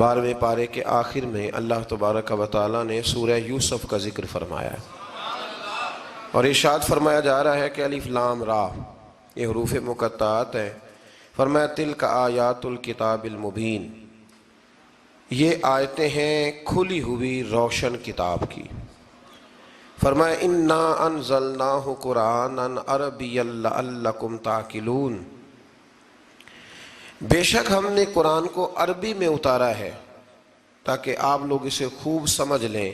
12ویں پارے کے آخر میں اللہ تبارک و تعالیٰ نے سورہ یوسف کا ذکر فرمایا ہے، اور ارشاد فرمایا جا رہا ہے کہ الف لام را، یہ حروف مقطعات ہیں۔ فرمایا تلک آیات الکتاب المبین، یہ آیتیں ہیں کھلی ہوئی روشن کتاب کی۔ فرمایا انا انزلناہ قرآنا عربیا لعلکم تعقلون، بے شک ہم نے قرآن کو عربی میں اتارا ہے تاکہ آپ لوگ اسے خوب سمجھ لیں۔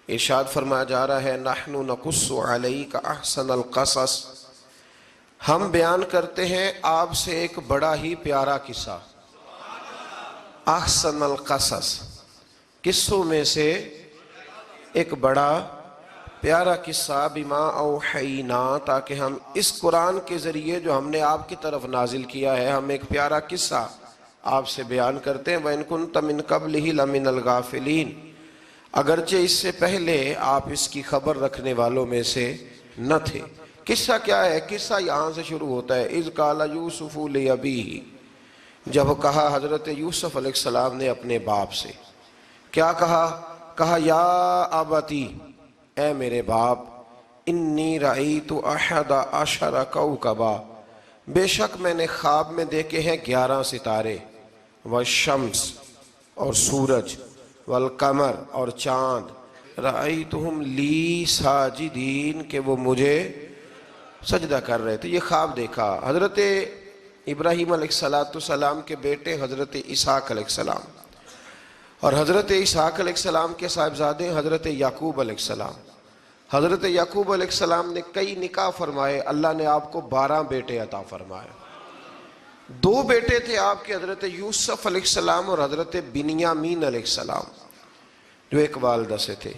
ارشاد فرمایا جا رہا ہے نحن نقص علیک احسن القصص، ہم بیان کرتے ہیں آپ سے ایک بڑا ہی پیارا قصہ۔ احسن القصص، قصوں میں سے ایک بڑا پیارا قصہ، بما اوحینا، تاکہ ہم اس قرآن کے ذریعے جو ہم نے آپ کی طرف نازل کیا ہے، ہم ایک پیارا قصہ آپ سے بیان کرتے ہیں۔ وَإِن كُنتَ مِن قَبْلِهِ لَمِنَ الْغَافِلِينَ، اگرچہ اس سے پہلے آپ اس کی خبر رکھنے والوں میں سے نہ تھے۔ قصہ کیا ہے؟ قصہ یہاں سے شروع ہوتا ہے، اِذْ قَالَ يُوسُفُ لِأَبِيهِ، جب کہا حضرت یوسف علیہ السلام نے اپنے باپ سے، کیا کہا یا ابتی، اے میرے باپ، انی رأیت احد عشر کوکبا، بے شک میں نے خواب میں دیکھے ہیں 11 ستارے، والشمس، اور سورج، والقمر، اور چاند، رأیتہم لی ساجدین، کہ وہ مجھے سجدہ کر رہے تھے۔ یہ خواب دیکھا حضرت ابراہیم علیہ السلام کے بیٹے حضرت اسحاق علیہ السلام، اور حضرت اسحاق علیہ السلام کے صاحبزادے حضرت یعقوب علیہ السلام۔ حضرت یعقوب علیہ السلام نے کئی نکاح فرمائے، اللہ نے آپ کو 12 بیٹے عطا فرمائے۔ 2 بیٹے تھے آپ کے، حضرت یوسف علیہ السلام اور حضرت بنیامین علیہ السلام، جو ایک والدہ سے تھے۔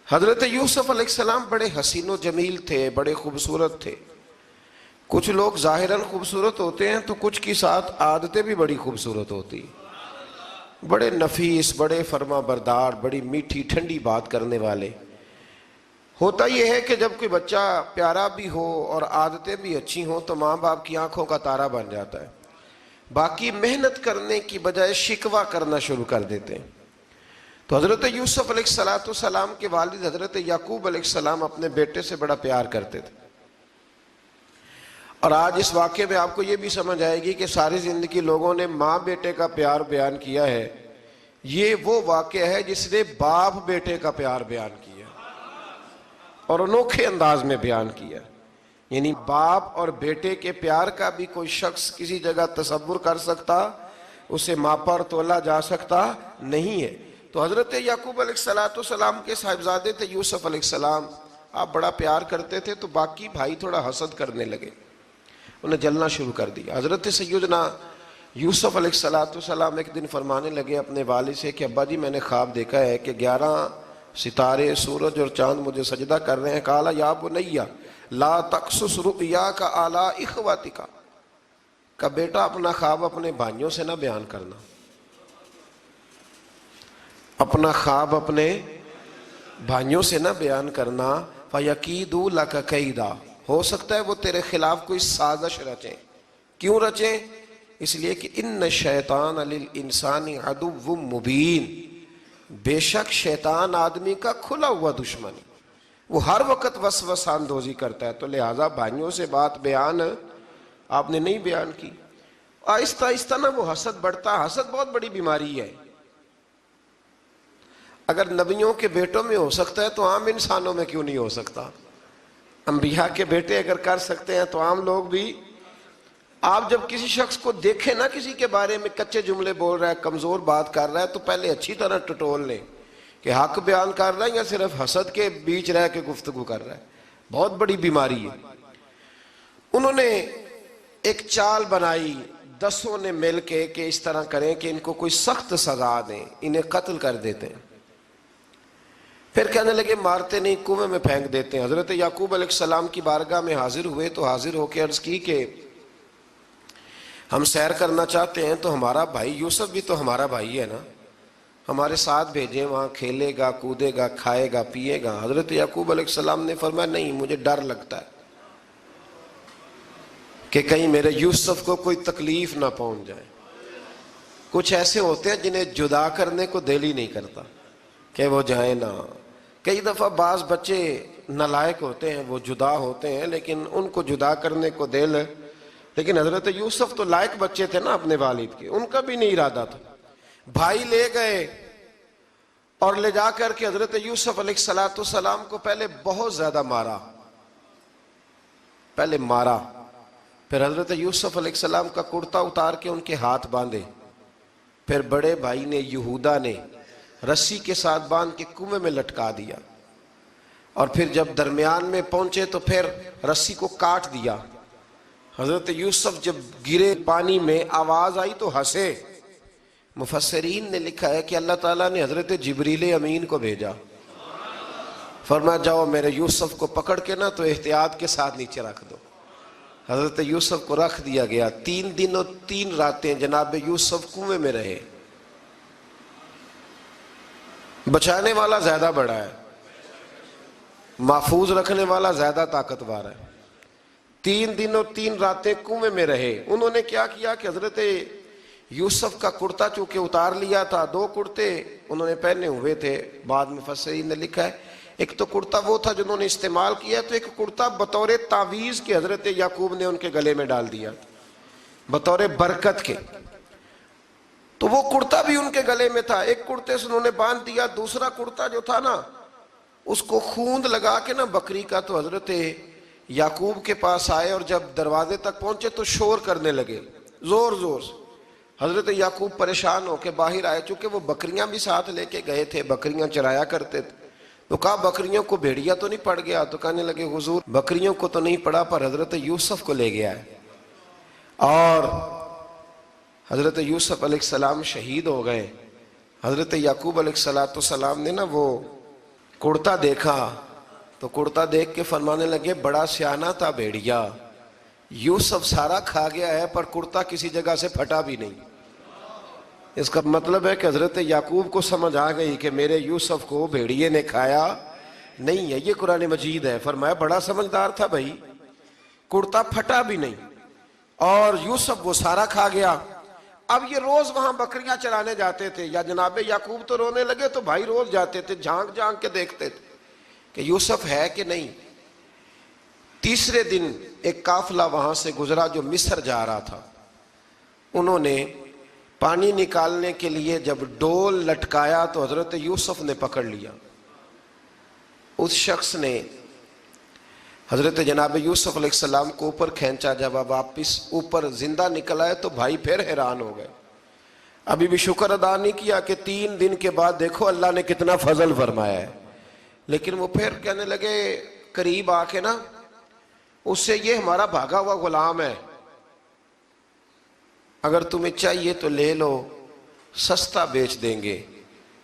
حضرت یوسف علیہ السلام بڑے حسین و جمیل تھے، بڑے خوبصورت تھے۔ کچھ لوگ ظاہراً خوبصورت ہوتے ہیں تو کچھ کی ساتھ عادتیں بھی بڑی خوبصورت ہوتی، بڑے نفیس، بڑے فرما بردار، بڑی میٹھی ٹھنڈی بات کرنے والے۔ ہوتا یہ ہے کہ جب کوئی بچہ پیارا بھی ہو اور عادتیں بھی اچھی ہوں تو ماں باپ کی آنکھوں کا تارا بن جاتا ہے، باقی محنت کرنے کی بجائے شکوہ کرنا شروع کر دیتے ہیں۔ تو حضرت یوسف علیہ السلام کے والد حضرت یعقوب علیہ السلام اپنے بیٹے سے بڑا پیار کرتے تھے۔ اور آج اس واقعے میں آپ کو یہ بھی سمجھ آئے گی کہ ساری زندگی لوگوں نے ماں بیٹے کا پیار بیان کیا ہے، یہ وہ واقعہ ہے جس نے باپ بیٹے کا پیار بیان کیا اور انوکھے انداز میں بیان کیا۔ یعنی باپ اور بیٹے کے پیار کا بھی کوئی شخص کسی جگہ تصور کر سکتا، اسے ماپا اور تولا جا سکتا نہیں ہے۔ تو حضرت یعقوب علیہ السلام کے صاحبزادے تھے یوسف علیہ السلام، آپ بڑا پیار کرتے تھے تو باقی بھائی تھوڑا حسد کرنے لگے، انہیں جلنا شروع کر دیا۔ حضرت سیدنا یوسف علیہ السلام ایک دن فرمانے لگے اپنے والد سے کہ ابا جی میں نے خواب دیکھا ہے کہ 11 ستارے، سورج اور چاند مجھے سجدہ کر رہے ہیں۔ قال یا بنی لا تقصص رؤیاک علی اخوتک، کہ بیٹا اپنا خواب اپنے بھائیوں سے نہ بیان کرنا، اپنا خواب اپنے بھائیوں سے نہ بیان کرنا، فیکیدوا لک کیدا، ہو سکتا ہے وہ تیرے خلاف کوئی سازش رچیں۔ کیوں رچیں؟ اس لیے کہ ان الشیطان للانسان عدو مبین، بے شک شیطان آدمی کا کھلا ہوا دشمن، وہ ہر وقت وسوسہ اندوزی کرتا ہے، تو لہٰذا بھائیوں سے بات بیان آپ نے نہیں بیان کی۔ آہستہ آہستہ نا وہ حسد بڑھتا، حسد بہت بڑی بیماری ہے۔ اگر نبیوں کے بیٹوں میں ہو سکتا ہے تو عام انسانوں میں کیوں نہیں ہو سکتا؟ انبیاء کے بیٹے اگر کر سکتے ہیں تو عام لوگ بھی۔ آپ جب کسی شخص کو دیکھیں نا کسی کے بارے میں کچے جملے بول رہا ہے، کمزور بات کر رہا ہے، تو پہلے اچھی طرح ٹٹول لیں کہ حق بیان کر رہا ہے یا صرف حسد کے بیچ رہ کے گفتگو کر رہا ہے۔ بہت بڑی بیماری ہے۔ انہوں نے ایک چال بنائی 10 نے مل کے کہ اس طرح کریں کہ ان کو کوئی سخت سزا دیں، انہیں قتل کر دیتے ہیں۔ پھر کہنے لگے مارتے نہیں، کنویں میں پھینک دیتے ہیں۔ حضرت یعقوب علیہ السلام کی بارگاہ میں حاضر ہوئے تو حاضر ہو کے عرض کی کہ ہم سیر کرنا چاہتے ہیں تو ہمارا بھائی یوسف بھی تو ہمارا بھائی ہے نا، ہمارے ساتھ بھیجیں، وہاں کھیلے گا، کودے گا، کھائے گا، پیے گا۔ حضرت یعقوب علیہ السلام نے فرمایا نہیں، مجھے ڈر لگتا ہے کہ کہیں میرے یوسف کو کوئی تکلیف نہ پہنچ جائے، کچھ ایسے ہوتے ہیں جنہیں جدا کرنے کو دل ہی نہیں کرتا کہ وہ جائیں نا. کئی دفعہ بعض بچے نالائق ہوتے ہیں، وہ جدا ہوتے ہیں لیکن ان کو جدا کرنے کو دل. لیکن حضرت یوسف تو لائق بچے تھے نا اپنے والد کے، ان کا بھی نہیں ارادہ تھا. بھائی لے گئے اور لے جا کر کے حضرت یوسف علیہ السلام کو پہلے بہت زیادہ مارا. پھر حضرت یوسف علیہ السلام کا کرتا اتار کے ان کے ہاتھ باندھے. پھر بڑے بھائی نے یہودا نے رسی کے ساتھ باندھ کے کنویں میں لٹکا دیا. اور پھر جب درمیان میں پہنچے تو پھر رسی کو کاٹ دیا. حضرت یوسف جب گرے پانی میں آواز آئی تو ہنسے. مفسرین نے لکھا ہے کہ اللہ تعالیٰ نے حضرت جبریل امین کو بھیجا، فرمایا جاؤ میرے یوسف کو پکڑ کے نا تو احتیاط کے ساتھ نیچے رکھ دو. حضرت یوسف کو رکھ دیا گیا. 3 دن اور 3 راتیں جناب یوسف کنویں میں رہے. بچانے والا زیادہ بڑا ہے، محفوظ رکھنے والا زیادہ طاقتور ہے. 3 دن اور 3 راتیں کنویں میں رہے. انہوں نے کیا کیا کہ حضرت یوسف کا کرتا چونکہ اتار لیا تھا، 2 کرتے انہوں نے پہنے ہوئے تھے. بعد میں مفسرین نے لکھا ہے ایک تو کرتا وہ تھا جنہوں نے استعمال کیا، تو ایک کرتا بطور تعویذ کے حضرت یعقوب نے ان کے گلے میں ڈال دیا بطور برکت کے. تو وہ کرتا بھی ان کے گلے میں تھا. ایک کرتے سے انہوں نے باندھ دیا. دوسرا کرتا جو تھا نا اس کو خوند لگا کے نا بکری کا، تو حضرت یعقوب کے پاس آئے اور جب دروازے تک پہنچے تو شور کرنے لگے زور زور سے. حضرت یعقوب پریشان ہو کے باہر آئے، چونکہ وہ بکریاں بھی ساتھ لے کے گئے تھے، بکریاں چرایا کرتے تھے. تو کہا بکریوں کو بھیڑیا تو نہیں پڑ گیا؟ تو کہنے لگے حضور بکریوں کو تو نہیں پڑا پر حضرت یوسف کو لے گیا ہے. اور حضرت یوسف علیہ السلام شہید ہو گئے. حضرت یعقوب علیہ السلام نے نا وہ کرتا دیکھا تو کرتا دیکھ کے فرمانے لگے بڑا سیانہ تھا بھیڑیا، یوسف سارا کھا گیا ہے پر کرتا کسی جگہ سے پھٹا بھی نہیں. اس کا مطلب ہے کہ حضرت یعقوب کو سمجھ آ گئی کہ میرے یوسف کو بھیڑیے نے کھایا نہیں ہے. یہ قرآن مجید ہے. فرمایا بڑا سمجھدار تھا بھائی، کرتا پھٹا بھی نہیں اور یوسف وہ سارا کھا گیا. اب یہ روز وہاں بکریاں چرانے جاتے تھے. یا جناب یعقوب تو رونے لگے تو بھائی روز جاتے تھے، جھانک جھانک کے دیکھتے تھے کہ یوسف ہے کہ نہیں. تیسرے دن ایک قافلہ وہاں سے گزرا جو مصر جا رہا تھا. انہوں نے پانی نکالنے کے لیے جب ڈول لٹکایا تو حضرت یوسف نے پکڑ لیا. اس شخص نے حضرت جناب یوسف علیہ السلام کو اوپر کھینچا. جب آپ واپس اوپر زندہ نکل آئے تو بھائی پھر حیران ہو گئے. ابھی بھی شکر ادا نہیں کیا کہ 3 دن کے بعد دیکھو اللہ نے کتنا فضل فرمایا ہے. لیکن وہ پھر کہنے لگے قریب آ کے نا اس سے یہ ہمارا بھاگا ہوا غلام ہے، اگر تمہیں چاہیے تو لے لو، سستا بیچ دیں گے.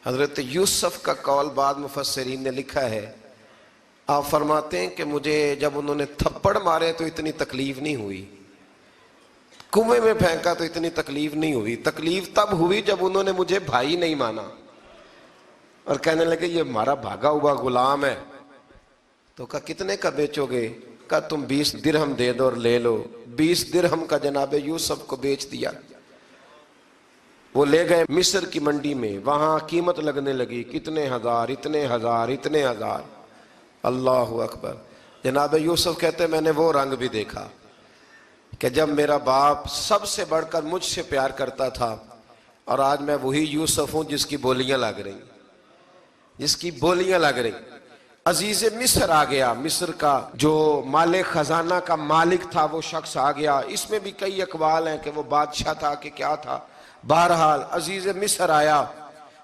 حضرت یوسف کا قول بعد مفسرین نے لکھا ہے. آپ فرماتے ہیں کہ مجھے جب انہوں نے تھپڑ مارے تو اتنی تکلیف نہیں ہوئی، کنویں میں پھینکا تو اتنی تکلیف نہیں ہوئی. تکلیف تب ہوئی جب انہوں نے مجھے بھائی نہیں مانا اور کہنے لگے یہ ہمارا بھاگا ہوا غلام ہے. تو کہا کتنے کا بیچو گے؟ کہا تم 20 درہم دے دو اور لے لو. 20 درہم کا جناب یوسف کو بیچ دیا. وہ لے گئے مصر کی منڈی میں، وہاں قیمت لگنے لگی کتنے ہزار، اتنے ہزار، اتنے ہزار. اللہ اکبر. جناب یوسف کہتے میں نے وہ رنگ بھی دیکھا کہ جب میرا باپ سب سے بڑھ کر مجھ سے پیار کرتا تھا اور آج میں وہی یوسف ہوں جس کی بولیاں لگ رہی، جس کی بولیاں لگ رہی. عزیز مصر آ گیا. مصر کا جو مالک خزانہ کا مالک تھا وہ شخص آ گیا. اس میں بھی کئی اقوال ہیں کہ وہ بادشاہ تھا کہ کیا تھا. بہرحال عزیز مصر آیا،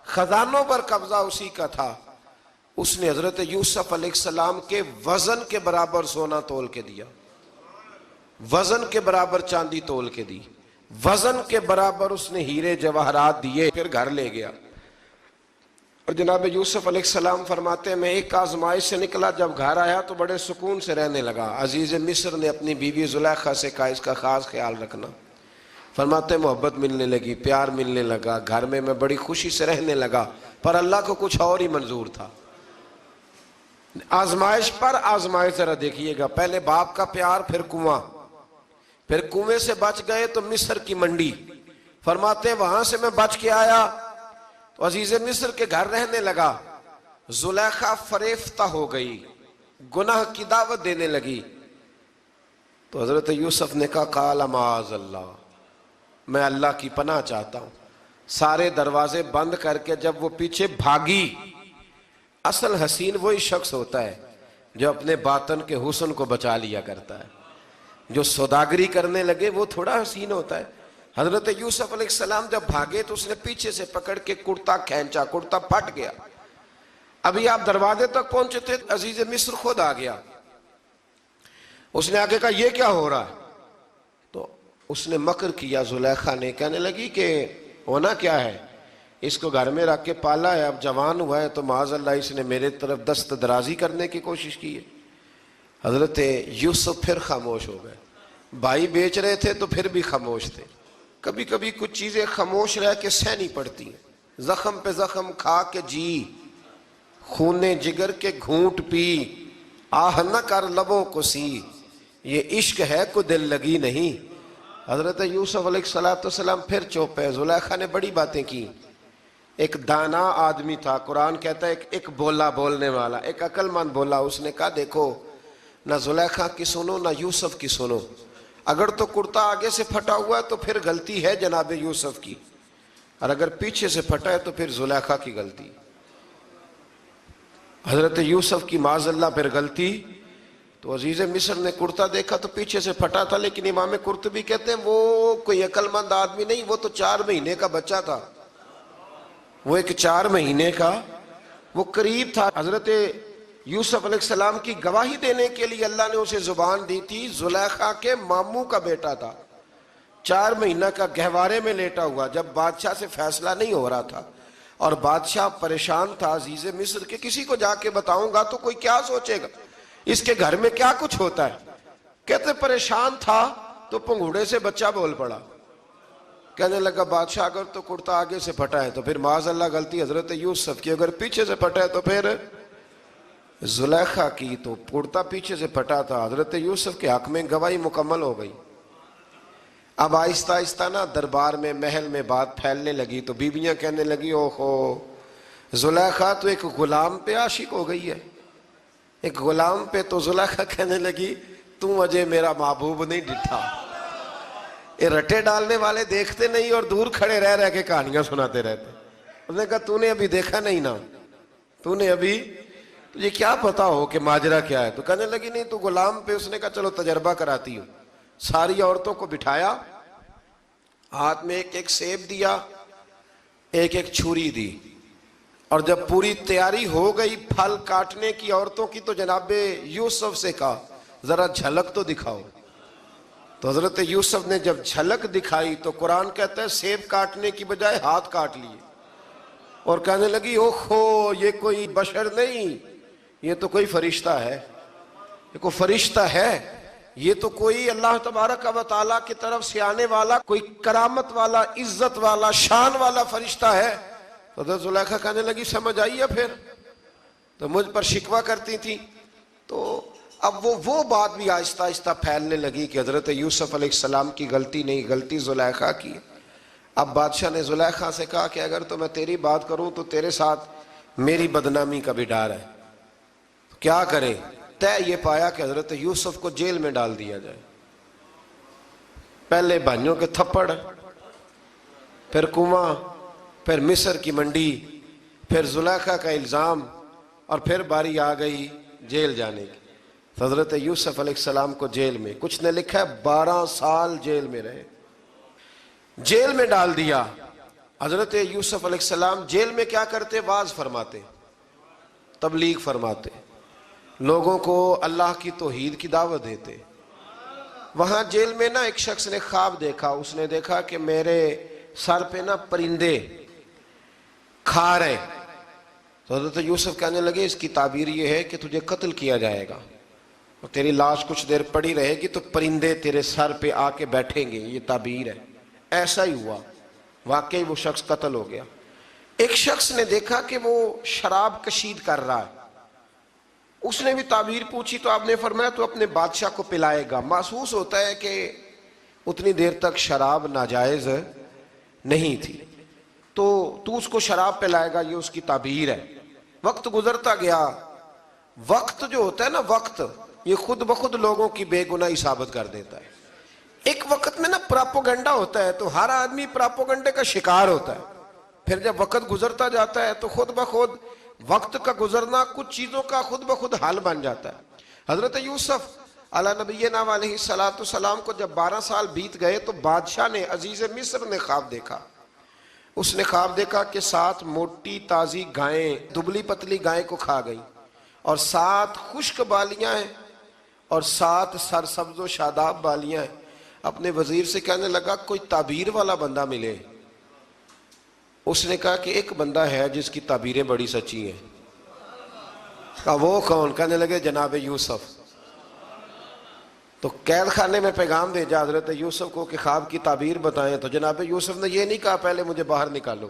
خزانوں پر قبضہ اسی کا تھا. اس نے حضرت یوسف علیہ السلام کے وزن کے برابر سونا تول کے دیا، وزن کے برابر چاندی تول کے دی، وزن کے برابر اس نے ہیرے جواہرات دیے. پھر گھر لے گیا. اور جناب یوسف علیہ السلام فرماتے ہیں میں ایک آزمائش سے نکلا، جب گھر آیا تو بڑے سکون سے رہنے لگا. عزیز مصر نے اپنی بیوی زلیخا سے کہا اس کا خاص خیال رکھنا. فرماتے ہیں محبت ملنے لگی، پیار ملنے لگا، گھر میں بڑی خوشی سے رہنے لگا. پر اللہ کو کچھ اور ہی منظور تھا. آزمائش پر آزمائش ذرا دیکھیے گا. پہلے باپ کا پیار، پھر کنواں، پھر کنویں سے بچ گئے تو مصر کی منڈی. فرماتے ہیں وہاں سے میں بچ کے آیا تو عزیز مصر کے گھر رہنے لگا، زلیخا فریفتہ ہو گئی، گناہ کی دعوت دینے لگی، تو حضرت یوسف نے کہا قال معاذ اللہ، میں اللہ کی پناہ چاہتا ہوں۔ سارے دروازے بند کر کے جب وہ پیچھے بھاگی، اصل حسین وہی شخص ہوتا ہے جو اپنے باطن کے حسن کو بچا لیا کرتا ہے۔ جو سوداگری کرنے لگے وہ تھوڑا حسین ہوتا ہے۔ حضرت یوسف علیہ السلام جب بھاگے تو اس نے پیچھے سے پکڑ کے کرتا کھینچا، کرتا پھٹ گیا۔ ابھی آپ دروازے تک پہنچے تھے، عزیز مصر خود آ گیا۔ اس نے آگے کہا یہ کیا ہو رہا ہے؟ تو اس نے مکر کیا، زلیخا نے، کہنے لگی کہ ہونا کیا ہے، اس کو گھر میں رکھ کے پالا ہے، اب جوان ہوا ہے تو معاذ اللہ اس نے میرے طرف دست درازی کرنے کی کوشش کی ہے۔ حضرت یوسف پھر خاموش ہو گئے۔ بھائی بیچ رہے تھے تو پھر بھی خاموش تھے۔ کبھی کبھی کچھ چیزیں خاموش رہ کے سہنی پڑتی ہیں۔ زخم پہ زخم کھا کے جی، خون جگر کے گھونٹ پی، آہ نہ کر لبوں کو سی، یہ عشق ہے کو دل لگی نہیں۔ حضرت یوسف علیہ السلام پھر چپ ہے۔ زلیخا نے بڑی باتیں کی۔ ایک دانا آدمی تھا، قرآن کہتا ہے ایک بولا بولنے والا، ایک عقل مند بولا۔ اس نے کہا دیکھو، نہ زلیخا کی سنو نہ یوسف کی سنو، اگر تو کرتا آگے سے پھٹا ہوا ہے تو پھر غلطی ہے جناب یوسف کی، اور اگر پیچھے سے پھٹا ہے تو پھر زلیخا کی غلطی۔ حضرت یوسف کی معاذ اللہ پھر غلطی۔ تو عزیز مصر نے کرتا دیکھا تو پیچھے سے پھٹا تھا، لیکن امام قرطبی کہتے ہیں وہ کوئی عقل مند آدمی نہیں، وہ تو 4 مہینے کا بچہ تھا، وہ ایک 4 مہینے کا وہ قریب تھا۔ حضرت یوسف علیہ السلام کی گواہی دینے کے لیے اللہ نے اسے زبان دی تھی۔ زلیخا کے ماموں کا بیٹا تھا، 4 مہینہ کا گہوارے میں لیٹا ہوا، جب بادشاہ سے فیصلہ نہیں ہو رہا تھا اور بادشاہ پریشان تھا عزیز مصر کے کسی کو جا کے بتاؤں گا تو کوئی کیا سوچے گا، اس کے گھر میں کیا کچھ ہوتا ہے۔ کہتے پریشان تھا تو پنگھوڑے سے بچہ بول پڑا، کہنے لگا بادشاہ اگر تو کرتا آگے سے پھٹا ہے تو پھر معاذ اللہ غلطی حضرت یوسف کی، اگر پیچھے سے پھٹا ہے تو پھر زلیخا کی۔ تو کرتا پیچھے سے پھٹا تھا، حضرت یوسف کے حق میں گواہی مکمل ہو گئی۔ اب آہستہ آہستہ نا دربار میں محل میں بات پھیلنے لگی، تو بیویاں کہنے لگی اوہو زلیخا تو ایک غلام پہ عاشق ہو گئی ہے، ایک غلام پہ۔ تو زلیخا کہنے لگی تم اجے میرا محبوب نہیں ڈٹھا۔ یہ رٹے ڈالنے والے دیکھتے نہیں اور دور کھڑے رہ رہ کے کہانیاں سناتے رہتے۔ اس نے کہا تو نے ابھی دیکھا نہیں نا، تو نے ابھی، تجھے کیا پتا ہو کہ ماجرا کیا ہے؟ تو کہنے لگی نہیں تو غلام پہ۔ اس نے کہا چلو تجربہ کراتی ہوں۔ ساری عورتوں کو بٹھایا، ہاتھ میں ایک ایک سیب دیا، ایک ایک چھری دی، اور جب پوری تیاری ہو گئی پھل کاٹنے کی عورتوں کی، تو جناب یوسف سے کہا ذرا جھلک تو دکھاؤ۔ تو حضرت یوسف نے جب جھلک دکھائی تو قرآن کہتا ہے سیب کاٹنے کی بجائے ہاتھ کاٹ لیے، اور کہنے لگی اوہو یہ کوئی بشر نہیں، یہ تو کوئی فرشتہ ہے، یہ کوئی فرشتہ ہے، یہ تو کوئی اللہ تبارک و تعالیٰ کی طرف سے آنے والا کوئی کرامت والا، عزت والا، شان والا فرشتہ ہے۔ تو حضرت زلیخا کہنے لگی سمجھ آئی ہے پھر، تو مجھ پر شکوہ کرتی تھی۔ تو اب وہ بات بھی آہستہ آہستہ پھیلنے لگی کہ حضرت یوسف علیہ السلام کی غلطی نہیں، غلطی زلیخا کی۔ اب بادشاہ نے زلیخا سے کہا کہ اگر تو میں تیری بات کروں تو تیرے ساتھ میری بدنامی کا بھی ڈر ہے، کیا کرے؟ طے یہ پایا کہ حضرت یوسف کو جیل میں ڈال دیا جائے۔ پہلے بھائیوں کے تھپڑ، پھر کنواں، پھر مصر کی منڈی، پھر زلیخا کا الزام، اور پھر باری آ گئی جیل جانے کی۔ حضرت یوسف علیہ السلام کو جیل میں، کچھ نے لکھا ہے 12 سال جیل میں رہے، جیل میں ڈال دیا۔ حضرت یوسف علیہ السلام جیل میں کیا کرتے؟ واعظ فرماتے، تبلیغ فرماتے، لوگوں کو اللہ کی توحید کی دعوت دیتے۔ وہاں جیل میں نا ایک شخص نے خواب دیکھا، اس نے دیکھا کہ میرے سر پہ نا پرندے کھا رہے۔ تو حضرت یوسف کہنے لگے اس کی تعبیر یہ ہے کہ تجھے قتل کیا جائے گا، اور تیری لاش کچھ دیر پڑی رہے گی تو پرندے تیرے سر پہ آ کے بیٹھیں گے، یہ تعبیر ہے۔ ایسا ہی ہوا، واقعی وہ شخص قتل ہو گیا۔ ایک شخص نے دیکھا کہ وہ شراب کشید کر رہا ہے، اس نے بھی تعبیر پوچھی تو آپ نے فرمایا تو اپنے بادشاہ کو پلائے گا۔ محسوس ہوتا ہے کہ اتنی دیر تک شراب ناجائز نہیں تھی، تو اس کو شراب پلائے گا، یہ اس کی تعبیر ہے۔ وقت گزرتا گیا، وقت جو ہوتا ہے نا، وقت یہ خود بخود لوگوں کی بے گناہی ثابت کر دیتا ہے۔ ایک وقت میں نا پراپوگنڈا ہوتا ہے تو ہر آدمی پراپوگنڈے کا شکار ہوتا ہے، پھر جب وقت گزرتا جاتا ہے تو خود بخود وقت کا گزرنا کچھ چیزوں کا خود بخود حال بن جاتا ہے۔ حضرت یوسف علی نبینا علیہ السلام کو جب 12 سال بیت گئے تو بادشاہ نے، عزیز مصر نے خواب دیکھا۔ اس نے خواب دیکھا کہ 7 موٹی تازی گائیں دبلی پتلی گائیں کو کھا گئی، اور 7 خشک بالیاں ہیں اور 7 سرسبز و شاداب بالیاں ہیں۔ اپنے وزیر سے کہنے لگا کوئی تعبیر والا بندہ ملے۔ اس نے کہا کہ ایک بندہ ہے جس کی تعبیریں بڑی سچی ہیں۔ کہا وہ کون؟ کہنے لگے جناب یوسف۔ تو قید خانے میں پیغام بھیجا حضرت یوسف کو کہ خواب کی تعبیر بتائیں، تو جناب یوسف نے یہ نہیں کہا پہلے مجھے باہر نکالو،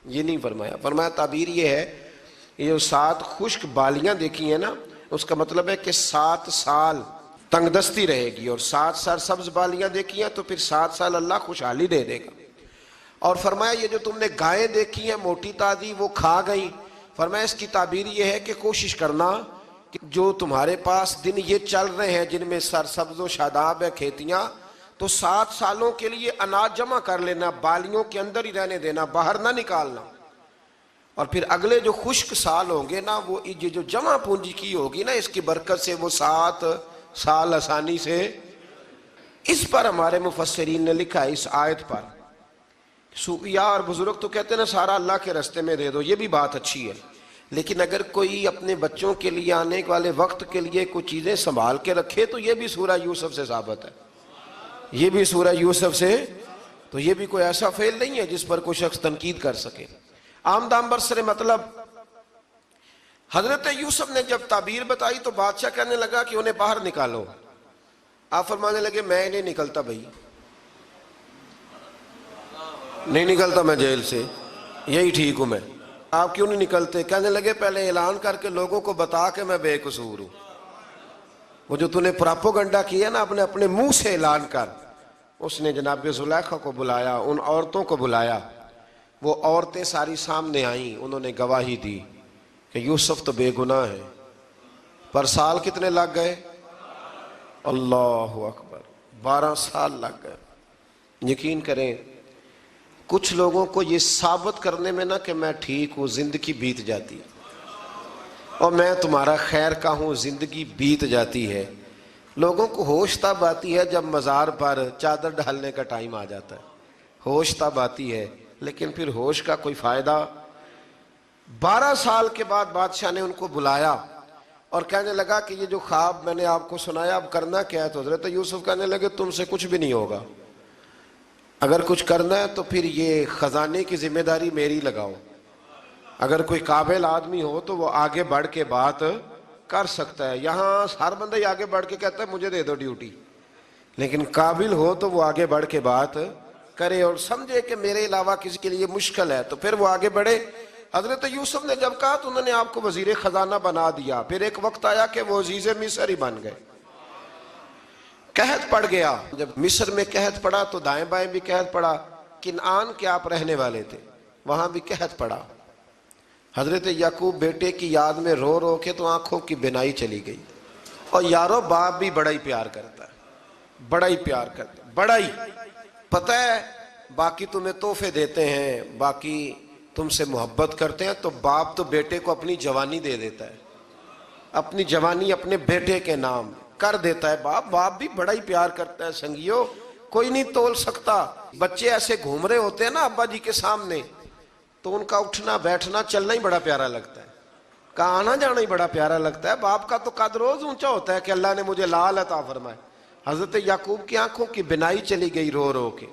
یہ نہیں فرمایا۔ فرمایا تعبیر یہ ہے، یہ 7 خشک بالیاں دیکھی ہیں نا، اس کا مطلب ہے کہ 7 سال تنگ دستی رہے گی، اور 7 سرسبز بالیاں دیکھی ہیں تو پھر 7 سال اللہ خوشحالی دے دے گا۔ اور فرمایا یہ جو تم نے گائیں دیکھی ہیں موٹی تازی وہ کھا گئی، فرمایا اس کی تعبیر یہ ہے کہ کوشش کرنا کہ جو تمہارے پاس دن یہ چل رہے ہیں جن میں سرسبز و شاداب ہے کھیتیاں، تو 7 سالوں کے لیے اناج جمع کر لینا، بالیوں کے اندر ہی رہنے دینا، باہر نہ نکالنا، اور پھر اگلے جو خشک سال ہوں گے نا، وہ یہ جو جمع پونجی کی ہوگی نا، اس کی برکت سے وہ 7 سال آسانی سے۔ اس پر ہمارے مفسرین نے لکھا ہے، اس آیت پر صوفیاء اور بزرگ تو کہتے ہیں نا سارا اللہ کے راستے میں دے دو، یہ بھی بات اچھی ہے، لیکن اگر کوئی اپنے بچوں کے لیے آنے والے وقت کے لیے کچھ چیزیں سنبھال کے رکھے تو یہ بھی سورہ یوسف سے ثابت ہے، یہ بھی سورہ یوسف سے، تو یہ بھی کوئی ایسا فعل نہیں ہے جس پر کوئی شخص تنقید کر سکے۔ آمدام برسر مطلب حضرت یوسف نے جب تعبیر بتائی تو بادشاہ کہنے لگا کہ انہیں باہر نکالو۔ آپ فرمانے لگے میں نہیں نکلتا بھائی، نہیں نکلتا میں جیل سے، یہی ٹھیک ہوں میں۔ آپ کیوں نہیں نکلتے؟ کہنے لگے پہلے اعلان کر کے لوگوں کو بتا کہ میں بے قصور ہوں۔ وہ جو تو نے پراپوگنڈا کیا نا اپنے منہ سے اعلان کر۔ اس نے جناب زلیخا کو بلایا، ان عورتوں کو بلایا، وہ عورتیں ساری سامنے آئیں، انہوں نے گواہی دی کہ یوسف تو بے گناہ ہے۔ پر سال کتنے لگ گئے؟ اللہ اکبر، 12 سال لگ گئے۔ یقین کریں کچھ لوگوں کو یہ ثابت کرنے میں نا کہ میں ٹھیک ہوں زندگی بیت جاتی ہے، اور میں تمہارا خیر کا ہوں زندگی بیت جاتی ہے۔ لوگوں کو ہوش تب آتی ہے جب مزار پر چادر ڈالنے کا ٹائم آ جاتا ہے، ہوش تب آتی ہے، لیکن پھر ہوش کا کوئی فائدہ۔ 12 سال کے بعد بادشاہ نے ان کو بلایا اور کہنے لگا کہ یہ جو خواب میں نے آپ کو سنایا اب کرنا کیا ہے؟ تو حضرت یوسف کہنے لگے تم سے کچھ بھی نہیں ہوگا، اگر کچھ کرنا ہے تو پھر یہ خزانے کی ذمہ داری میری لگاؤ، اگر کوئی قابل آدمی ہو تو وہ آگے بڑھ کے بات کر سکتا ہے۔ یہاں ہر بندہ ہی آگے بڑھ کے کہتا ہے مجھے دے دو ڈیوٹی، لیکن قابل ہو تو وہ آگے بڑھ کے بات کرے اور سمجھے کہ میرے علاوہ کسی کے لیے مشکل ہے، تو پھر وہ آگے بڑھے۔ حضرت یوسف نے جب کہا تو انہوں نے آپ کو وزیر خزانہ بنا دیا۔ پھر ایک وقت آیا کہ وہ عزیز مصر ہی بن گئے، قحط پڑ گیا۔ جب مصر میں قحط پڑا تو دائیں بائیں بھی قحط پڑا۔ کنعان کے آپ رہنے والے تھے، وہاں بھی قحط پڑا۔ حضرت یعقوب بیٹے کی یاد میں رو رو کے تو آنکھوں کی بینائی چلی گئی۔ اور یارو باپ بھی بڑا ہی پیار کرتا ہے، بڑا ہی پیار کرتا ہے، بڑا ہی پتہ ہے۔ باقی تمہیں تحفے دیتے ہیں، باقی تم سے محبت کرتے ہیں، تو باپ تو بیٹے کو اپنی جوانی دے دیتا ہے، اپنی جوانی اپنے بیٹے کے نام کر دیتا ہے۔ باپ بھی بڑا ہی پیار کرتا ہے۔ سنگیو کوئی نہیں تول سکتا۔ بچے ایسے گھوم رہے ہوتے ہیں نا ابا جی کے سامنے، تو ان کا اٹھنا بیٹھنا چلنا ہی بڑا پیارا لگتا ہے، کا آنا جانا ہی بڑا پیارا لگتا ہے۔ باپ کا تو قد روز اونچا ہوتا ہے کہ اللہ نے مجھے لال عطا فرمائے۔ حضرت یعقوب کی آنکھوں کی بینائی چلی گئی رو رو کے۔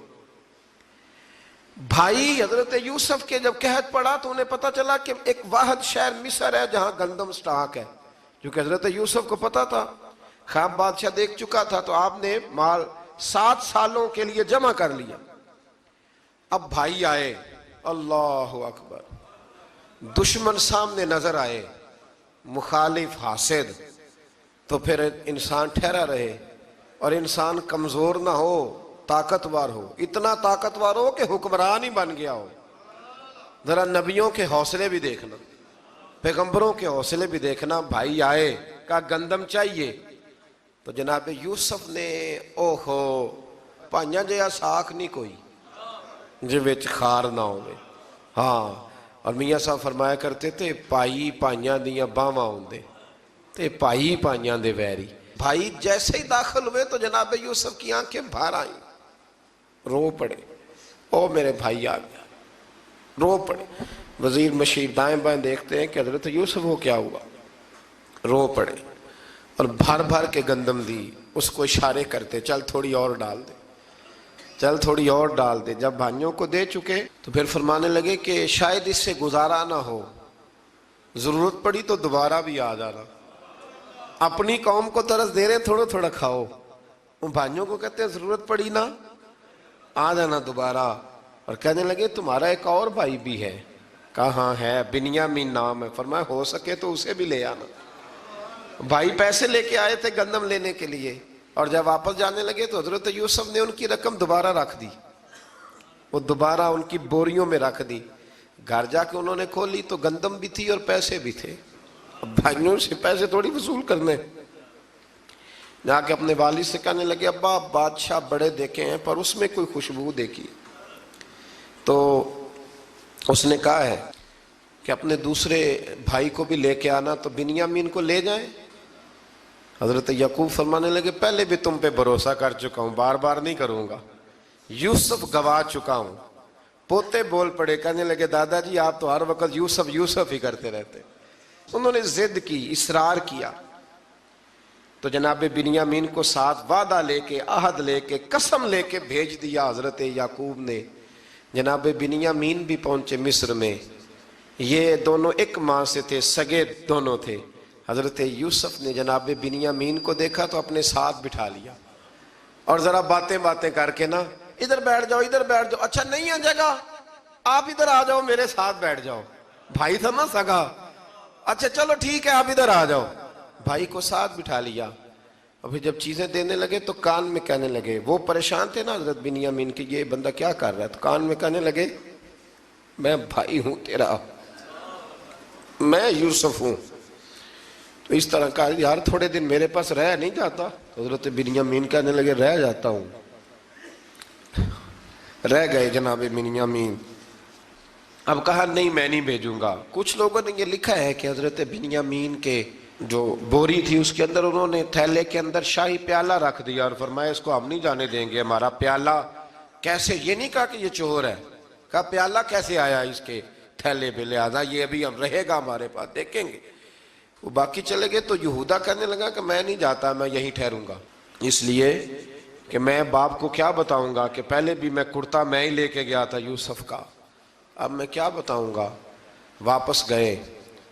بھائی حضرت یوسف کے جب قحط پڑا تو انہیں پتا چلا کہ ایک واحد شہر مصر ہے جہاں گندم سٹاک ہے، جو کہ حضرت یوسف کو پتا تھا، خواب بادشاہ دیکھ چکا تھا، تو آپ نے مال 7 سالوں کے لیے جمع کر لیا۔ اب بھائی آئے، اللہ اکبر، دشمن سامنے نظر آئے، مخالف حاسد، تو پھر انسان ٹھہرا رہے اور انسان کمزور نہ ہو، طاقتور ہو، اتنا طاقتور ہو کہ حکمران ہی بن گیا ہو۔ ذرا نبیوں کے حوصلے بھی دیکھنا، پیغمبروں کے حوصلے بھی دیکھنا۔ بھائی آئے، کہا گندم چاہیے، تو جناب یوسف نے اوہو پائیاں جیا ساکھ نہیں کوئی جے وچ خار نہ ہوئے۔ ہاں، اور میاں صاحب فرمایا کرتے تھے پائی پائیاں دیاں باواں ہوندے تے پائی پائیاں دے ویری۔ بھائی جیسے ہی داخل ہوئے تو جناب یوسف کی آنکھیں باہر آئیں، رو پڑے، او میرے بھائی آ گیا، رو پڑے۔ وزیر مشیر دائیں بائیں دیکھتے ہیں کہ حضرت یوسف کو کیا ہوا، رو پڑے اور بھر بھر کے گندم دی، اس کو اشارے کرتے چل تھوڑی اور ڈال دے، چل تھوڑی اور ڈال دے۔ جب بھائیوں کو دے چکے تو پھر فرمانے لگے کہ شاید اس سے گزارا نہ ہو، ضرورت پڑی تو دوبارہ بھی آ جانا۔ اپنی قوم کو ترس دے رہے تھوڑا تھوڑا کھاؤ، ان بھائیوں کو کہتے ہیں ضرورت پڑی نا آ جانا دوبارہ۔ اور کہنے لگے تمہارا ایک اور بھائی بھی ہے، کہا ہاں ہے، بنیامین نام ہے۔ فرمایا ہو سکے تو اسے بھی لے آنا۔ بھائی پیسے لے کے آئے تھے گندم لینے کے لیے، اور جب واپس جانے لگے تو حضرت یوسف نے ان کی رقم دوبارہ رکھ دی، وہ دوبارہ ان کی بوریوں میں رکھ دی۔ گھر جا کے انہوں نے کھولی تو گندم بھی تھی اور پیسے بھی تھے۔ اب بھائیوں سے پیسے تھوڑی وصول کرنے، جا کے اپنے والد سے کہنے لگے ابا بادشاہ بڑے دیکھے ہیں پر اس میں کوئی خوشبو دیکھی، تو اس نے کہا ہے کہ اپنے دوسرے بھائی کو بھی لے کے آنا، تو بنیامین کو لے جائیں۔ حضرت یعقوب فرمانے لگے پہلے بھی تم پہ بھروسہ کر چکا ہوں، بار بار نہیں کروں گا، یوسف گوا چکا ہوں۔ پوتے بول پڑے، کہنے لگے دادا جی آپ تو ہر وقت یوسف یوسف ہی کرتے رہتے۔ انہوں نے ضد کی، اصرار کیا، تو جناب بنیامین کو ساتھ وعدہ لے کے، عہد لے کے، قسم لے کے بھیج دیا حضرت یعقوب نے۔ جناب بنیامین بھی پہنچے مصر میں، یہ دونوں ایک ماں سے تھے، سگے دونوں تھے۔ حضرت یوسف نے جناب بنیامین کو دیکھا تو اپنے ساتھ بٹھا لیا، اور ذرا باتیں کر کے نا ادھر بیٹھ جاؤ ادھر بیٹھ جاؤ، اچھا نہیں ہے جگہ آپ ادھر آ جاؤ میرے ساتھ بیٹھ جاؤ۔ بھائی تھا نا سگا، اچھا چلو ٹھیک ہے آپ ادھر آ جاؤ۔ بھائی کو ساتھ بٹھا لیا، ابھی جب چیزیں دینے لگے تو کان میں کہنے لگے، وہ پریشان تھے نا حضرت بنیامین کی یہ بندہ کیا کر رہا ہے، تو کان میں کہنے لگے میں بھائی ہوں تیرا، میں یوسف ہوں۔ تو اس طرح کہا یار تھوڑے دن میرے پاس رہ نہیں جاتا، تو حضرت بنیامین کہنے لگے رہ جاتا ہوں۔ رہ گئے جناب بنیامین۔ اب کہا نہیں میں نہیں بھیجوں گا۔ کچھ لوگوں نے یہ لکھا ہے کہ حضرت بنیامین کے جو بوری تھی اس کے اندر انہوں نے تھیلے کے اندر شاہی پیالہ رکھ دیا اور فرمایا اس کو ہم نہیں جانے دیں گے، ہمارا پیالہ کیسے، یہ نہیں کہا کہ یہ چور ہے، کہا پیالہ کیسے آیا اس کے تھیلے پہ، لہذا یہ ابھی ہم رہے گا ہمارے پاس، دیکھیں گے۔ وہ باقی چلے گئے تو یہودا کہنے لگا کہ میں نہیں جاتا، میں یہیں ٹھہروں گا، اس لیے کہ میں باپ کو کیا بتاؤں گا کہ پہلے بھی میں کرتا میں ہی لے کے گیا تھا یوسف کا، اب میں کیا بتاؤں گا۔ واپس گئے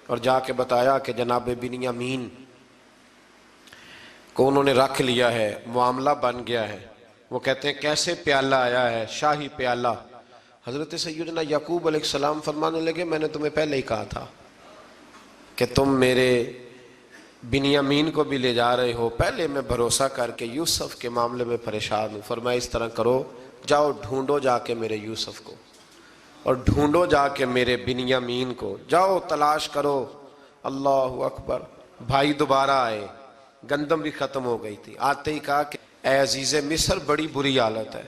اور جا کے بتایا کہ جناب بنیامین کو انہوں نے رکھ لیا ہے، معاملہ بن گیا ہے۔ وہ کہتے ہیں کیسے پیالہ آیا ہے، شاہی پیالہ۔ حضرت سیدنا یعقوب علیہ السلام فرمانے لگے میں نے تمہیں پہلے ہی کہا تھا کہ تم میرے بنیامین کو بھی لے جا رہے ہو، پہلے میں بھروسہ کر کے یوسف کے معاملے میں پریشان ہوں۔ فرمایا اس طرح کرو، جاؤ ڈھونڈو جا کے میرے یوسف کو، اور ڈھونڈو جا کے میرے بنیامین کو، جاؤ تلاش کرو۔ اللہ اکبر۔ بھائی دوبارہ آئے، گندم بھی ختم ہو گئی تھی، آتے ہی کہا کہ اے عزیز مصر بڑی بری حالت ہے،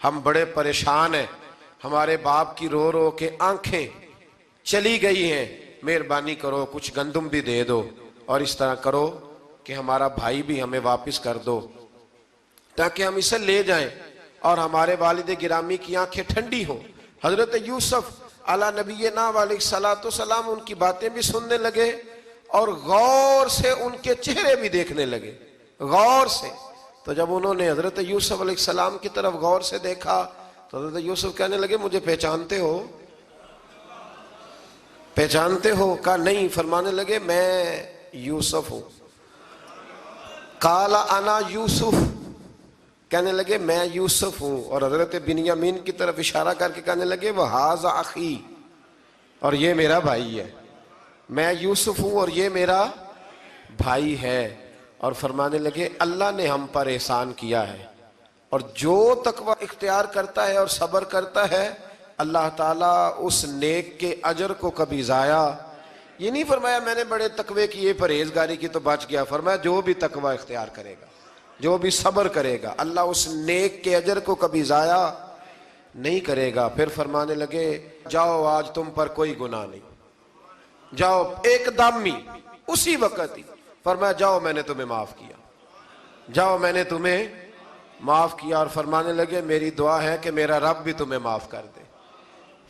ہم بڑے پریشان ہیں، ہمارے باپ کی رو رو کے آنکھیں چلی گئی ہیں، مہربانی کرو کچھ گندم بھی دے دو، اور اس طرح کرو کہ ہمارا بھائی بھی ہمیں واپس کر دو تاکہ ہم اسے لے جائیں اور ہمارے والد گرامی کی آنکھیں ٹھنڈی ہوں۔ حضرت یوسف علی نبینا علیہ السلام ان کی باتیں بھی سننے لگے اور غور سے ان کے چہرے بھی دیکھنے لگے، غور سے۔ تو جب انہوں نے حضرت یوسف علیہ السلام کی طرف غور سے دیکھا تو حضرت یوسف کہنے لگے مجھے پہچانتے ہو، پہچانتے ہو؟ کہا نہیں۔ فرمانے لگے میں یوسف ہوں۔ قال انا یوسف، کہنے لگے میں یوسف ہوں، اور حضرت بنیامین کی طرف اشارہ کر کے کہنے لگے وہذا اخی، اور یہ میرا بھائی ہے، میں یوسف ہوں اور یہ میرا بھائی ہے۔ اور فرمانے لگے اللہ نے ہم پر احسان کیا ہے، اور جو تقوی اختیار کرتا ہے اور صبر کرتا ہے اللہ تعالیٰ اس نیک کے اجر کو کبھی ضائع یہ نہیں فرمایا میں نے بڑے تقوی کی یہ پرہیزگاری کی تو بچ گیا، فرمایا جو بھی تقوی اختیار کرے گا، جو بھی صبر کرے گا، اللہ اس نیک کے اجر کو کبھی ضائع نہیں کرے گا۔ پھر فرمانے لگے جاؤ آج تم پر کوئی گناہ نہیں، جاؤ ایک دم ہی اسی وقت ہی فرمایا جاؤ میں نے تمہیں معاف کیا، جاؤ میں نے تمہیں معاف کیا۔ اور فرمانے لگے میری دعا ہے کہ میرا رب بھی تمہیں معاف کر دے۔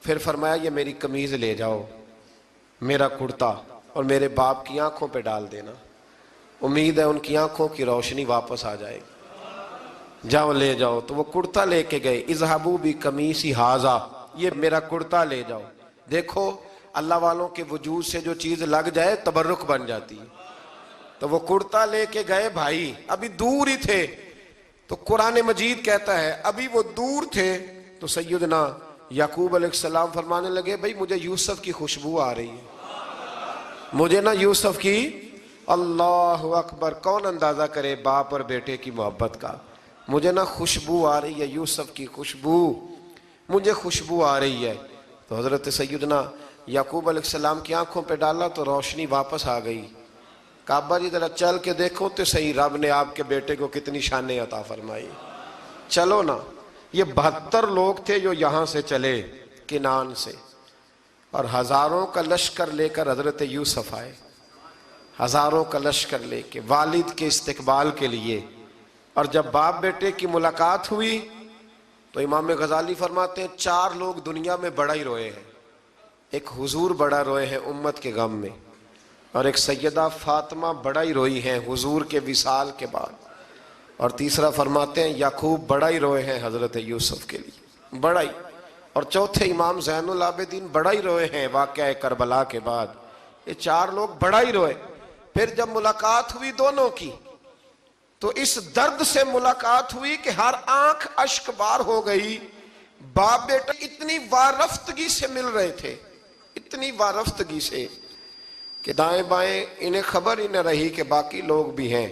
پھر فرمایا یہ میری قمیض لے جاؤ، میرا کرتا، اور میرے باپ کی آنکھوں پہ ڈال دینا، امید ہے ان کی آنکھوں کی روشنی واپس آ جائے گی، جاؤ لے جاؤ۔ تو وہ کرتا لے کے گئے، اذهبوا بقمیصی ھذا، یہ میرا کرتا لے جاؤ۔ دیکھو اللہ والوں کے وجود سے جو چیز لگ جائے تبرک بن جاتی ہے۔ تو وہ کرتا لے کے گئے، بھائی ابھی دور ہی تھے، تو قرآن مجید کہتا ہے ابھی وہ دور تھے تو سیدنا یعقوب علیہ السلام فرمانے لگے بھئی مجھے یوسف کی خوشبو آ رہی ہے، مجھے نا یوسف کی، اللہ اکبر، کون اندازہ کرے باپ اور بیٹے کی محبت کا، مجھے نا خوشبو آ رہی ہے، یوسف کی خوشبو، مجھے خوشبو آ رہی ہے۔ تو حضرت سیدنا یعقوب علیہ السلام کی آنکھوں پہ ڈالا تو روشنی واپس آ گئی۔ کعبہ جی ذرا چل کے دیکھو تو صحیح رب نے آپ کے بیٹے کو کتنی شانیں عطا فرمائی۔ چلو نا، یہ 72 لوگ تھے جو یہاں سے چلے کنعان سے، اور ہزاروں کا لشکر لے کر حضرت یوسف آئے، ہزاروں کا لشکر لے کے والد کے استقبال کے لیے۔ اور جب باپ بیٹے کی ملاقات ہوئی تو امام غزالی فرماتے ہیں 4 لوگ دنیا میں بڑا ہی روئے ہیں، ایک حضور بڑا روئے ہیں امت کے غم میں، اور ایک سیدہ فاطمہ بڑا ہی روئی ہیں حضور کے وصال کے بعد، اور تیسرا فرماتے ہیں یعقوب بڑا ہی روئے ہیں حضرت یوسف کے لیے، بڑا ہی، اور چوتھے امام زین العابدین بڑا ہی روئے ہیں واقعہ کربلا کے بعد۔ یہ 4 لوگ بڑا ہی روئے۔ پھر جب ملاقات ہوئی دونوں کی تو اس درد سے ملاقات ہوئی کہ ہر آنکھ اشک بار ہو گئی، باپ بیٹا اتنی وارفتگی سے مل رہے تھے، اتنی وارفتگی سے کہ دائیں بائیں انہیں خبر ہی نہ رہی کہ باقی لوگ بھی ہیں۔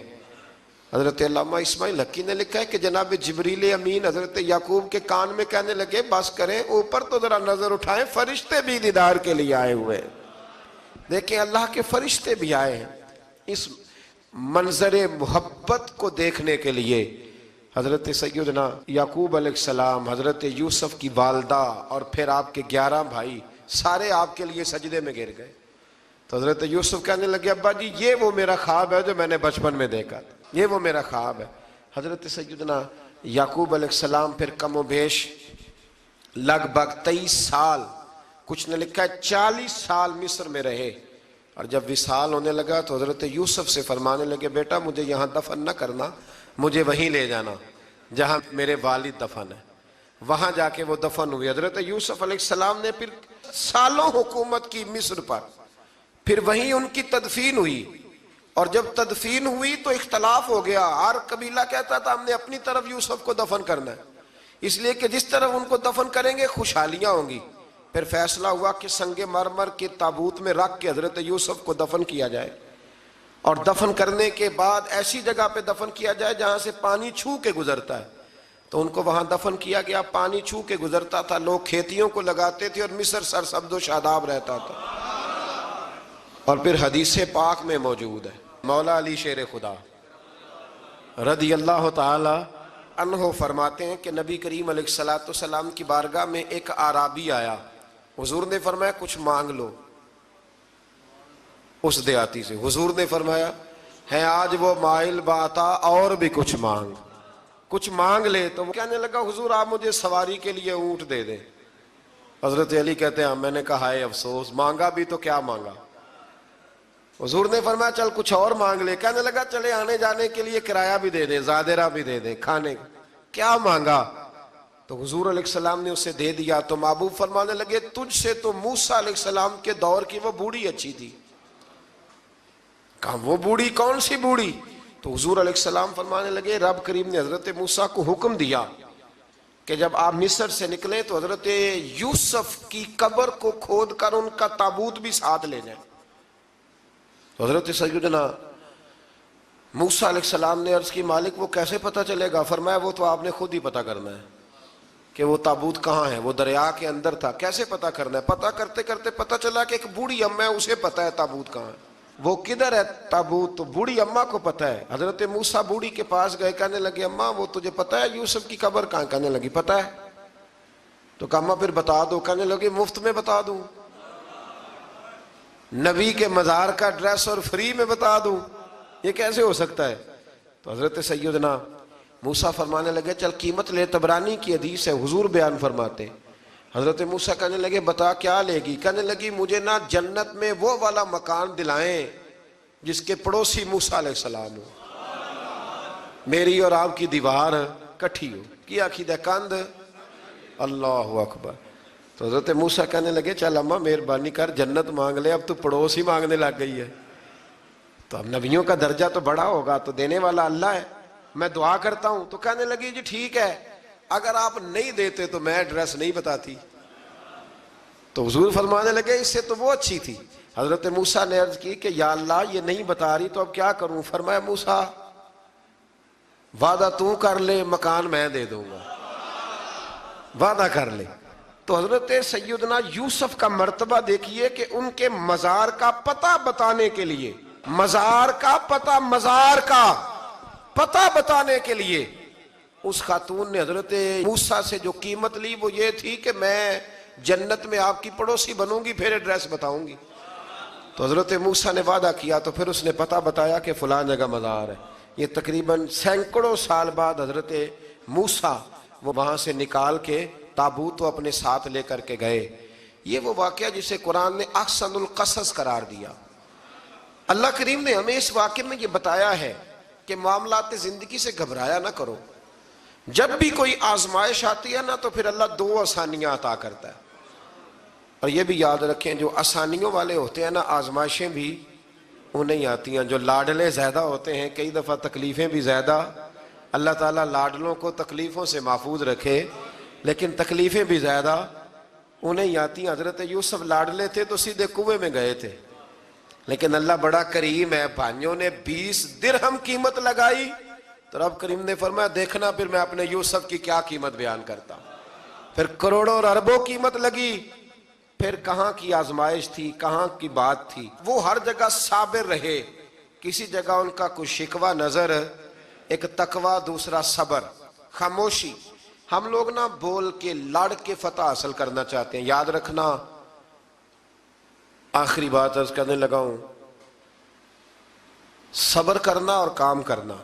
حضرت علامہ اسماعیل حقی نے لکھا ہے کہ جناب جبریل امین حضرت یعقوب کے کان میں کہنے لگے بس کریں، اوپر تو ذرا نظر اٹھائیں، فرشتے بھی دیدار کے لیے آئے ہوئے ہیں۔ دیکھیں اللہ کے فرشتے بھی آئے ہیں اس منظر محبت کو دیکھنے کے لیے۔ حضرت سیدنا یعقوب علیہ السلام، حضرت یوسف کی والدہ، اور پھر آپ کے 11 بھائی سارے آپ کے لیے سجدے میں گر گئے۔ تو حضرت یوسف کہنے لگے ابا جی یہ وہ میرا خواب ہے جو میں نے بچپن میں دیکھا تھا، یہ وہ میرا خواب ہے۔ حضرت سیدنا یعقوب علیہ السلام پھر کم و بیش لگ بھگ 23 سال، کچھ نے لکھا ہے 40 سال مصر میں رہے، اور جب وصال ہونے لگا تو حضرت یوسف سے فرمانے لگے بیٹا مجھے یہاں دفن نہ کرنا، مجھے وہیں لے جانا جہاں میرے والد دفن ہے۔ وہاں جا کے وہ دفن ہوئے۔ حضرت یوسف علیہ السلام نے پھر سالوں حکومت کی مصر پر، پھر وہیں ان کی تدفین ہوئی، اور جب تدفین ہوئی تو اختلاف ہو گیا، ہر قبیلہ کہتا تھا ہم نے اپنی طرف یوسف کو دفن کرنا ہے، اس لیے کہ جس طرف ان کو دفن کریں گے خوشحالیاں ہوں گی۔ پھر فیصلہ ہوا کہ سنگ مرمر کے تابوت میں رکھ کے حضرت یوسف کو دفن کیا جائے، اور دفن کرنے کے بعد ایسی جگہ پہ دفن کیا جائے جہاں سے پانی چھو کے گزرتا ہے۔ تو ان کو وہاں دفن کیا گیا، پانی چھو کے گزرتا تھا، لوگ کھیتیوں کو لگاتے تھے، اور مصر سرسبز و شاداب رہتا تھا۔ اور پھر حدیث پاک میں موجود ہے، مولا علی شیر خدا رضی اللہ تعالی عنہ فرماتے ہیں کہ نبی کریم علیہ السلام کی بارگاہ میں ایک اعرابی آیا، حضور نے فرمایا کچھ مانگ لو اس دیہاتی سے۔ حضور نے فرمایا ہے آج وہ مائل باتا، اور بھی کچھ مانگ لے۔ تو وہ کہنے لگا حضور آپ مجھے سواری کے لیے اونٹ دے دیں۔ حضرت علی کہتے ہیں میں نے کہا ہے افسوس، مانگا بھی تو کیا مانگا۔ حضور نے فرمایا چل کچھ اور مانگ لے۔ کہنے لگا چلے آنے جانے کے لیے کرایہ بھی دے دیں، زادرہ بھی دے دیں، کھانے کیا مانگا؟ تو حضور علیہ السلام نے اسے دے دیا۔ تو محبوب فرمانے لگے تجھ سے تو موسیٰ علیہ السلام کے دور کی وہ بوڑھی اچھی تھی۔ کہا وہ بوڑھی کون سی بوڑھی؟ تو حضور علیہ السلام فرمانے لگے رب کریم نے حضرت موسیٰ کو حکم دیا کہ جب آپ مصر سے نکلیں تو حضرت یوسف کی قبر کو کھود کر ان کا تابوت بھی ساتھ لے جائیں۔ تو حضرت سیدنا موسیٰ علیہ السلام نے عرض کی مالک وہ کیسے پتہ چلے گا؟ فرمایا وہ تو آپ نے خود ہی پتہ کرنا ہے کہ وہ تابوت کہاں ہے، وہ دریا کے اندر تھا، کیسے پتہ کرنا ہے؟ پتہ کرتے کرتے پتہ چلا کہ ایک بوڑھی اماں ہے، اسے پتہ ہے تابوت کہاں ہے، وہ کدھر ہے تابوت، تو بوڑھی اماں کو پتہ ہے۔ حضرت موسیٰ بوڑھی کے پاس گئے، کہنے لگے اماں وہ تجھے پتہ ہے یوسف کی قبر کہاں؟ کہنے لگی پتہ ہے۔ تو کہا اماں پھر بتا دو، کہنے لگے مفت میں بتا دوں، نبی کے مزار کا ڈریس اور فری میں بتا دوں، یہ کیسے ہو سکتا ہے؟ تو حضرت سیدنا موسیٰ فرمانے لگے چل قیمت لے، طبرانی کی حدیث ہے، حضور بیان فرماتے۔ حضرت موسیٰ کہنے لگے بتا کیا لے گی؟ کہنے لگی مجھے نا جنت میں وہ والا مکان دلائیں جس کے پڑوسی موسیٰ علیہ السلام ہو، میری اور آپ کی دیوار کٹھی ہو، کیا عقیدہ کند، اللہ اکبر۔ تو حضرت موسیٰ کہنے لگے چل اماں مہربانی کر جنت مانگ لے، اب تو پڑوس ہی مانگنے لگ گئی ہے، تو اب نبیوں کا درجہ تو بڑا ہوگا، تو دینے والا اللہ ہے، میں دعا کرتا ہوں۔ تو کہنے لگی جی ٹھیک ہے، اگر آپ نہیں دیتے تو میں ایڈریس نہیں بتاتی۔ تو حضور فرمانے لگے اس سے تو وہ اچھی تھی۔ حضرت موسیٰ نے عرض کی کہ یا اللہ یہ نہیں بتا رہی تو اب کیا کروں؟ فرمایا موسیٰ وعدہ تو کر لے، مکان میں دے دوں گا، وعدہ کر لے۔ تو حضرت سیدنا یوسف کا مرتبہ دیکھیے کہ ان کے مزار کا پتہ بتانے کے لیے، مزار کا پتہ، مزار کا پتہ بتانے کے لیے اس خاتون نے حضرت موسیٰ سے جو قیمت لی وہ یہ تھی کہ میں جنت میں آپ کی پڑوسی بنوں گی، پھر ایڈریس بتاؤں گی۔ تو حضرت موسیٰ نے وعدہ کیا، تو پھر اس نے پتہ بتایا کہ فلاں جگہ مزار ہے۔ یہ تقریباً سینکڑوں سال بعد حضرت موسیٰ وہ وہاں سے نکال کے تابوت کو اپنے ساتھ لے کر کے گئے۔ یہ وہ واقعہ جسے قرآن نے احسن القصص قرار دیا۔ اللہ کریم نے ہمیں اس واقعے میں یہ بتایا ہے کہ معاملات زندگی سے گھبرایا نہ کرو، جب بھی کوئی آزمائش آتی ہے نا تو پھر اللہ دو آسانیاں عطا کرتا ہے، اور یہ بھی یاد رکھیں جو آسانیوں والے ہوتے ہیں نا آزمائشیں بھی انہیں آتی ہیں، جو لاڈلے زیادہ ہوتے ہیں کئی دفعہ تکلیفیں بھی زیادہ۔ اللہ تعالیٰ لاڈلوں کو تکلیفوں سے محفوظ رکھے، لیکن تکلیفیں بھی زیادہ انہیں آتی ہیں۔ حضرت یوسف لاڈلے تھے تو سیدھے کنویں میں گئے تھے، لیکن اللہ بڑا کریم ہے، بھائیوں نے 20 درہم قیمت لگائی تو رب کریم نے فرمایا دیکھنا پھر میں اپنے یوسف کی کیا قیمت بیان کرتا ہوں۔ پھر کروڑوں اور اربوں قیمت لگی، پھر کہاں کی آزمائش تھی، کہاں کی بات تھی، وہ ہر جگہ صابر رہے، کسی جگہ ان کا کوئی شکوہ نظر، ایک تقوی، دوسرا صبر، خاموشی۔ ہم لوگ نہ بول کے لڑ کے فتح حاصل کرنا چاہتے ہیں، یاد رکھنا۔ آخری بات عرض کرنے لگا ہوں، صبر کرنا اور کام کرنا،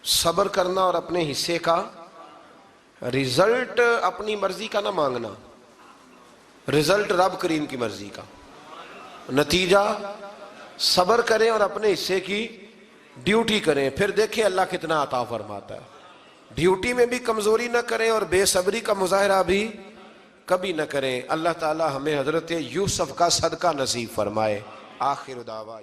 صبر کرنا اور اپنے حصے کا رزلٹ اپنی مرضی کا نہ مانگنا، رزلٹ رب کریم کی مرضی کا، نتیجہ صبر کریں اور اپنے حصے کی ڈیوٹی کریں، پھر دیکھیں اللہ کتنا عطا فرماتا ہے۔ ڈیوٹی میں بھی کمزوری نہ کریں اور بے صبری کا مظاہرہ بھی کبھی نہ کریں۔ اللہ تعالی ہمیں حضرت یوسف کا صدقہ نصیب فرمائے۔ آخر دعویٰ